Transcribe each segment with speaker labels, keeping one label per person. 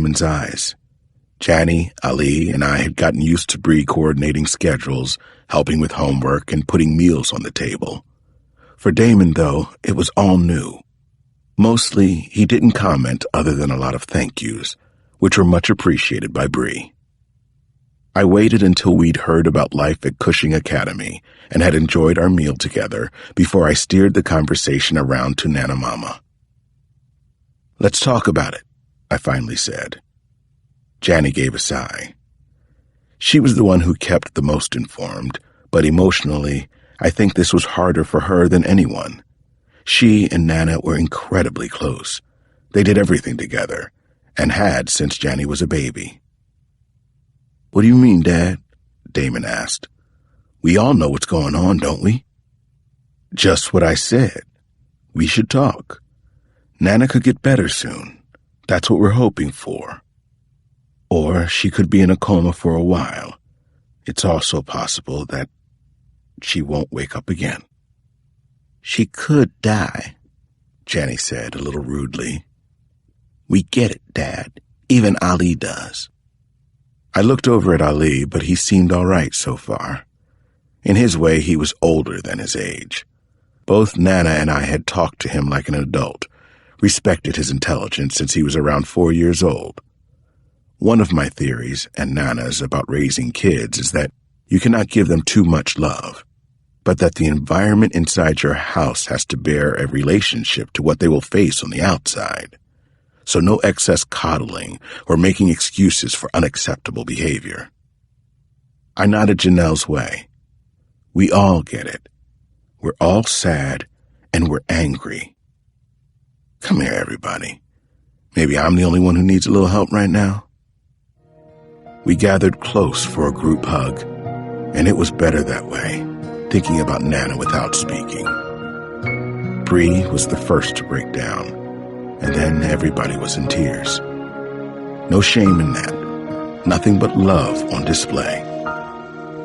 Speaker 1: Damon's eyes. Jani, Ali, and I had gotten used to Bree coordinating schedules, helping with homework, and putting meals on the table. For Damon, though, it was all new. Mostly, he didn't comment other than a lot of thank yous, which were much appreciated by Bree. I waited until we'd heard about life at Cushing Academy and had enjoyed our meal together before I steered the conversation around to Nana Mama. "Let's talk about it," I finally said. Jani gave a sigh. She was the one who kept the most informed, but emotionally, I think this was harder for her than anyone. She and Nana were incredibly close. They did everything together, and had since Jani was a baby. "What do you mean, Dad?" Damon asked. "We all know what's going on, don't we?" "Just what I said. We should talk. Nana could get better soon. That's what we're hoping for. Or she could be in a coma for a while. It's also possible that she won't wake up again." "She could die," Jani said a little rudely. "We get it, Dad. Even Ali does." I looked over at Ali, but he seemed all right so far. In his way, he was older than his age. Both Nana and I had talked to him like an adult, respected his intelligence since he was around 4 years old. One of my theories, and Nana's, about raising kids is that you cannot give them too much love, but that the environment inside your house has to bear a relationship to what they will face on the outside. So no excess coddling or making excuses for unacceptable behavior. I nodded Janelle's way. We all get it. We're all sad, and we're angry. Come here, everybody. Maybe I'm the only one who needs a little help right now. We gathered close for a group hug, and it was better that way, thinking about Nana without speaking. Bree was the first to break down, and then everybody was in tears. No shame in that. Nothing but love on display.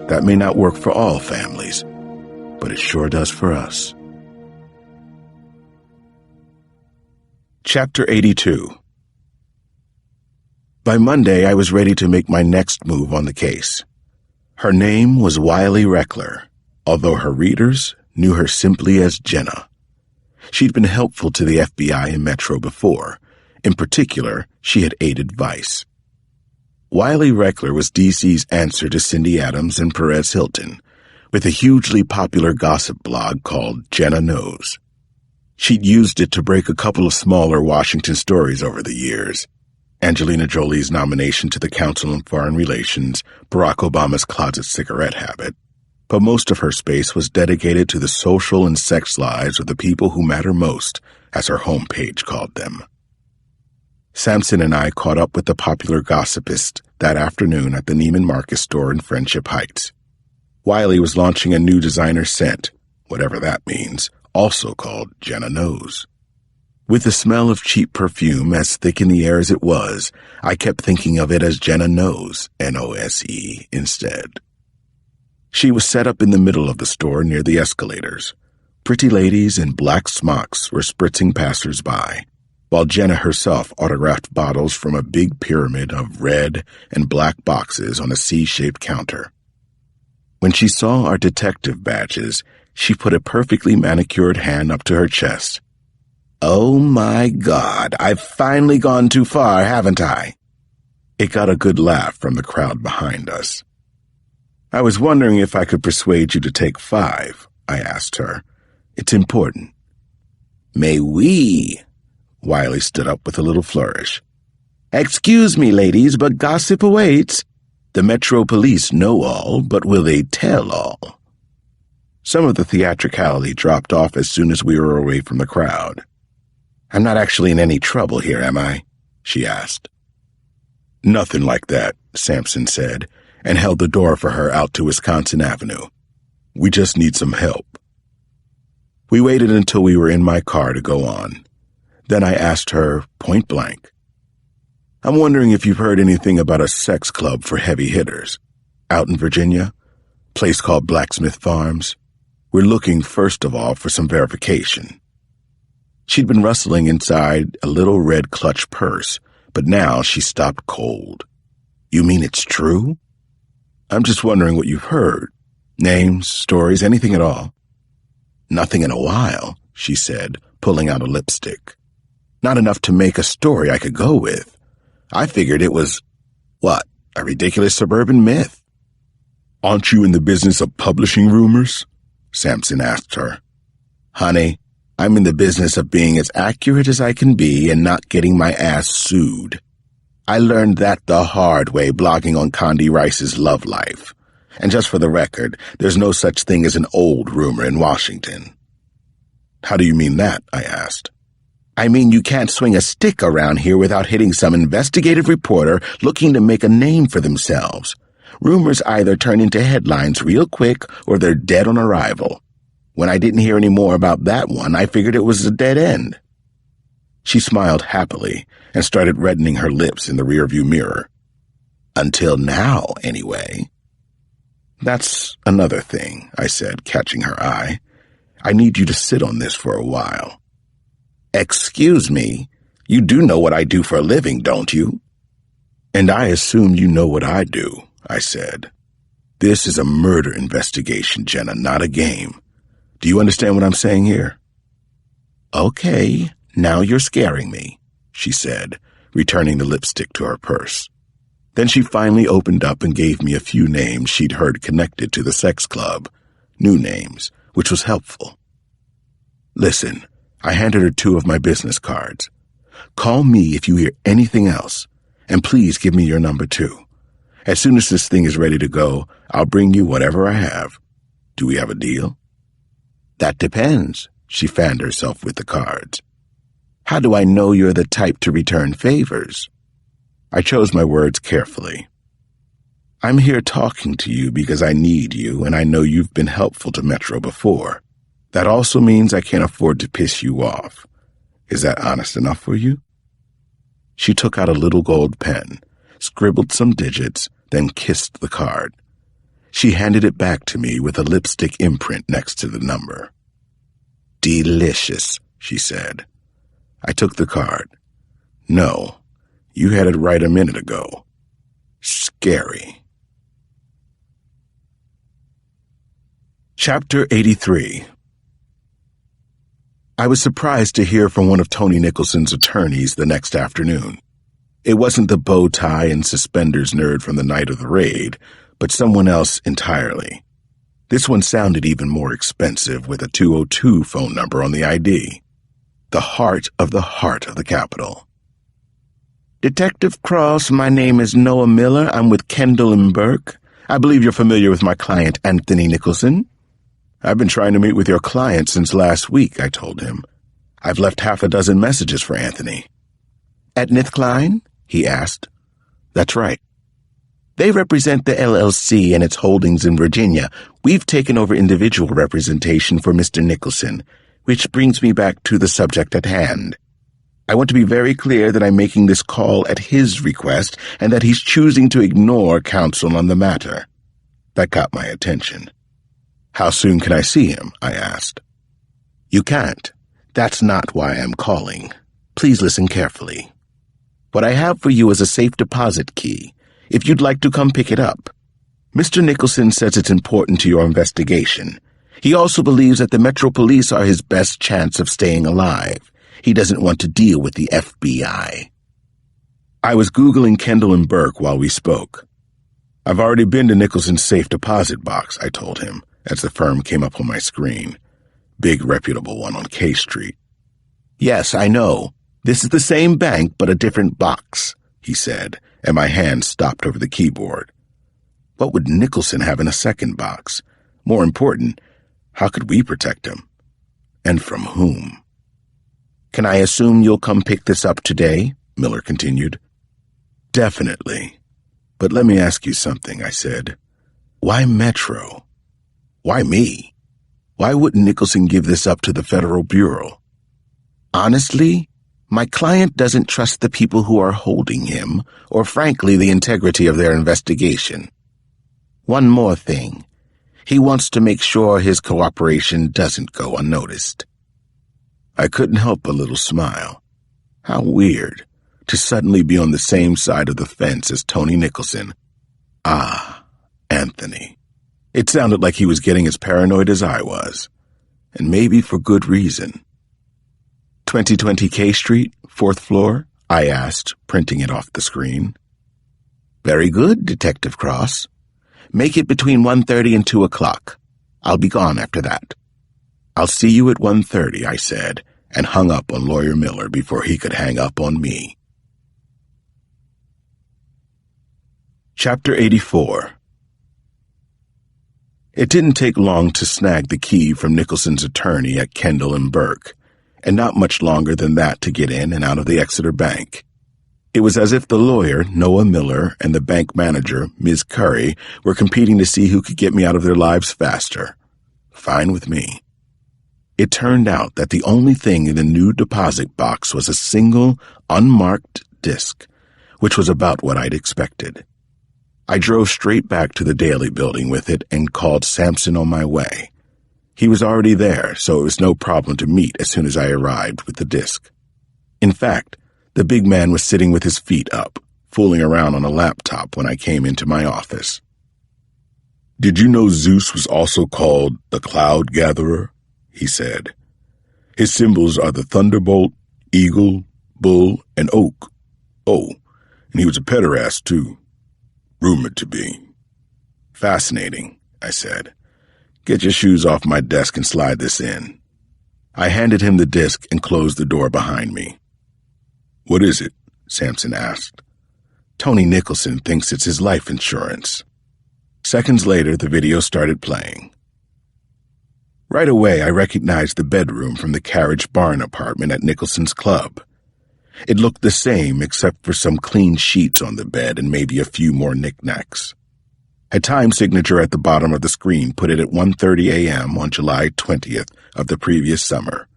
Speaker 1: That may not work for all families, but it sure does for us. Chapter 82. By Monday, I was ready to make my next move on the case. Her name was Wiley Reckler, although her readers knew her simply as Jenna. She'd been helpful to the FBI and Metro before. In particular, she had aided Vice. Wiley Reckler was DC's answer to Cindy Adams and Perez Hilton, with a hugely popular gossip blog called Jenna Knows. She'd used it to break a couple of smaller Washington stories over the years. Angelina Jolie's nomination to the Council on Foreign Relations, Barack Obama's closet cigarette habit. But most of her space was dedicated to the social and sex lives of the people who matter most, as her homepage called them. Samson and I caught up with the popular gossipist that afternoon at the Neiman Marcus store in Friendship Heights. Wiley was launching a new designer scent, whatever that means, also called Jenna Knows. With the smell of cheap perfume as thick in the air as it was, I kept thinking of it as Jenna Knows, N-O-S-E, instead. She was set up in the middle of the store near the escalators. Pretty ladies in black smocks were spritzing passers-by, while Jenna herself autographed bottles from a big pyramid of red and black boxes on a C-shaped counter. When she saw our detective badges, she put a perfectly manicured hand up to her chest. "Oh my God, I've finally gone too far, haven't I?" It got a good laugh from the crowd behind us. "I was wondering if I could persuade you to take 5, I asked her. "It's important." "May we?" Wiley stood up with a little flourish. "Excuse me, ladies, but gossip awaits. The Metro Police know all, but will they tell all?" Some of the theatricality dropped off as soon as we were away from the crowd. "I'm not actually in any trouble here, am I?" she asked. "Nothing like that," Samson said, and held the door for her out to Wisconsin Avenue. "We just need some help." We waited until we were in my car to go on. Then I asked her, point blank, "I'm wondering if you've heard anything about a sex club for heavy hitters. Out in Virginia? Place called Blacksmith Farms. We're looking, first of all, for some verification." She'd been rustling inside a little red clutch purse, but now she stopped cold. You mean it's true? I'm just wondering what you've heard. Names, stories, anything at all. Nothing in a while, she said, pulling out a lipstick. Not enough to make a story I could go with. I figured it was, what, a ridiculous suburban myth. Aren't you in the business of publishing rumors? Sampson asked her. Honey, I'm in the business of being as accurate as I can be and not getting my ass sued. I learned that the hard way blogging on Condi Rice's love life. And just for the record, there's no such thing as an old rumor in Washington. How do you mean that? I asked. I mean you can't swing a stick around here without hitting some investigative reporter looking to make a name for themselves. Rumors either turn into headlines real quick or they're dead on arrival. When I didn't hear any more about that one, I figured it was a dead end. She smiled happily and started reddening her lips in the rearview mirror. Until now, anyway. That's another thing, I said, catching her eye. I need you to sit on this for a while. Excuse me, you do know what I do for a living, don't you? And I assume you know what I do, I said. This is a murder investigation, Jenna, not a game. Do you understand what I'm saying here? Okay, now you're scaring me, she said, returning the lipstick to her purse. Then she finally opened up and gave me a few names she'd heard connected to the sex club. New names, which was helpful. Listen, I handed her 2 of my business cards. Call me if you hear anything else, and please give me your number too. As soon as this thing is ready to go, I'll bring you whatever I have. Do we have a deal? That depends, she fanned herself with the cards. How do I know you're the type to return favors? I chose my words carefully. I'm here talking to you because I need you, and I know you've been helpful to Metro before. That also means I can't afford to piss you off. Is that honest enough for you? She took out a little gold pen, scribbled some digits, then kissed the card. She handed it back to me with a lipstick imprint next to the number. Delicious, she said. I took the card. No, you had it right a minute ago. Scary. Chapter 83. I was surprised to hear from one of Tony Nicholson's attorneys the next afternoon. It wasn't the bow tie and suspenders nerd from the night of the raid, but someone else entirely. This one sounded even more expensive with a 202 phone number on the ID. The heart of the capital. Detective Cross, my name is Noah Miller. I'm with Kendall and Burke. I believe you're familiar with my client, Anthony Nicholson. I've been trying to meet with your client since last week, I told him. I've left 6 messages for Anthony. At Nithkline? He asked. That's right. They represent the LLC and its holdings in Virginia. We've taken over individual representation for Mr. Nicholson, which brings me back to the subject at hand. I want to be very clear that I'm making this call at his request and that he's choosing to ignore counsel on the matter. That got my attention. How soon can I see him? I asked. You can't. That's not why I'm calling. Please listen carefully. What I have for you is a safe deposit key, if you'd like to come pick it up. Mr. Nicholson says it's important to your investigation. He also believes that the Metro Police are his best chance of staying alive. He doesn't want to deal with the FBI. I was Googling Kendall and Burke while we spoke. I've already been to Nicholson's safe deposit box, I told him, as the firm came up on my screen. Big reputable one on K Street. Yes, I know. This is the same bank, but a different box, he said, and my hand stopped over the keyboard. What would Nicholson have in a second box? More important, how could we protect him? And from whom? Can I assume you'll come pick this up today? Miller continued. Definitely. But let me ask you something, I said. Why Metro? Why me? Why wouldn't Nicholson give this up to the Federal Bureau? Honestly, my client doesn't trust the people who are holding him, or frankly the integrity of their investigation. One more thing. He wants to make sure his cooperation doesn't go unnoticed. I couldn't help a little smile. How weird. to suddenly be on the same side of the fence as Tony Nicholson. Ah, Anthony. It sounded like he was getting as paranoid as I was, and maybe for good reason. 2020 K Street, 4th floor? I asked, printing it off the screen. Very good, Detective Cross. Make it between 1:30 and 2 o'clock. I'll be gone after that. I'll see you at 1:30, I said, and hung up on Lawyer Miller before he could hang up on me. Chapter 84. It didn't take long to snag the key from Nicholson's attorney at Kendall and Burke, and not much longer than that to get in and out of the Exeter Bank. It was as if the lawyer, Noah Miller, and the bank manager, Ms. Curry, were competing to see who could get me out of their lives faster. Fine with me. It turned out that the only thing in the new deposit box was a single, unmarked disc, which was about what I'd expected. I drove straight back to the Daily building with it and called Sampson on my way. He was already there, so it was no problem to meet as soon as I arrived with the disc. In fact, the big man was sitting with his feet up, fooling around on a laptop when I came into my office. "Did you know Zeus was also called the Cloud Gatherer?" he said. "His symbols are the thunderbolt, eagle, bull, and oak. Oh, and he was a pederast, too. Rumored to be." "Fascinating," I said. "Get your shoes off my desk and slide this in." I handed him the disc and closed the door behind me. "What is it?" Sampson asked. "Tony Nicholson thinks it's his life insurance." Seconds later, the video started playing. Right away, I recognized the bedroom from the Carriage Barn apartment at Nicholson's club. It looked the same except for some clean sheets on the bed and maybe a few more knickknacks. A time signature at the bottom of the screen put it at 1:30 a.m. on July 20th of the previous summer.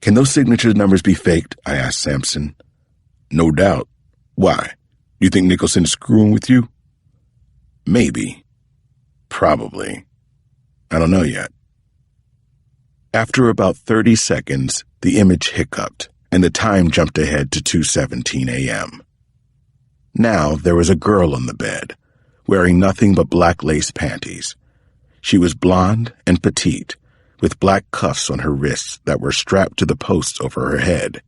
Speaker 1: "Can those signature numbers be faked?" I asked Sampson. "No doubt. Why? You think Nicholson's screwing with you?" "Maybe. Probably. I don't know yet." After about 30 seconds, the image hiccuped, and the time jumped ahead to 2:17 a.m. Now there was a girl on the bed, wearing nothing but black lace panties. She was blonde and petite, with black cuffs on her wrists that were strapped to the posts over her head.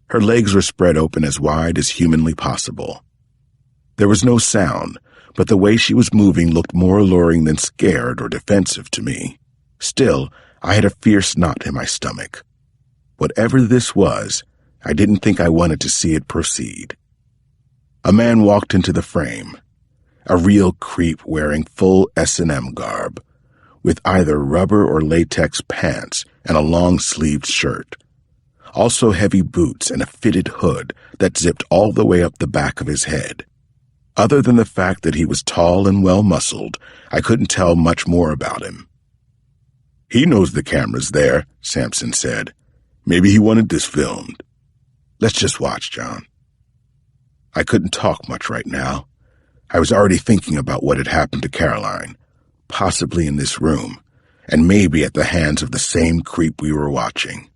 Speaker 1: Her legs were spread open as wide as humanly possible. There was no sound, but the way she was moving looked more alluring than scared or defensive to me. Still, I had a fierce knot in my stomach. Whatever this was, I didn't think I wanted to see it proceed. A man walked into the frame, a real creep wearing full S&M garb, with either rubber or latex pants and a long-sleeved shirt. Also heavy boots and a fitted hood that zipped all the way up the back of his head. Other than the fact that he was tall and well-muscled, I couldn't tell much more about him. "He knows the camera's there," Sampson said. "Maybe he wanted this filmed. Let's just watch, John." I couldn't talk much right now. I was already thinking about what had happened to Caroline, possibly in this room, and maybe at the hands of the same creep we were watching.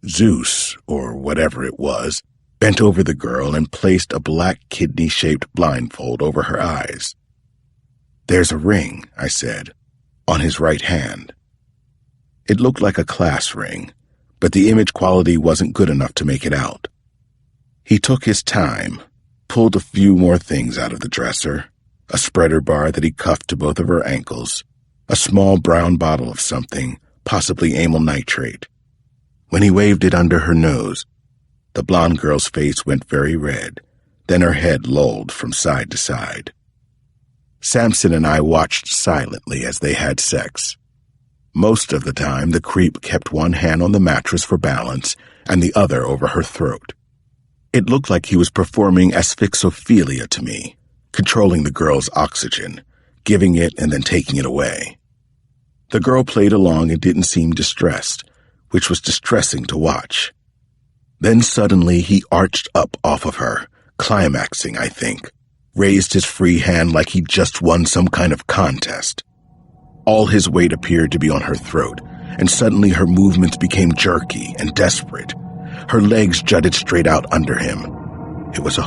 Speaker 1: Zeus, or whatever it was, bent over the girl and placed a black kidney-shaped blindfold over her eyes. "There's a ring," I said, "on his right hand." It looked like a class ring, but the image quality wasn't good enough to make it out. He took his time, pulled a few more things out of the dresser, a spreader bar that he cuffed to both of her ankles, a small brown bottle of something, possibly amyl nitrate. When he waved it under her nose, the blonde girl's face went very red, then her head lolled from side to side. Sampson and I watched silently as they had sex. Most of the time, the creep kept one hand on the mattress for balance and the other over her throat. It looked like he was performing asphyxophilia to me, controlling the girl's oxygen, giving it and then taking it away. The girl played along and didn't seem distressed, which was distressing to watch. Then suddenly he arched up off of her, climaxing, I think, raised his free hand like he'd just won some kind of contest. All his weight appeared to be on her throat, and suddenly her movements became jerky and desperate. Her legs jutted straight out under him. It was a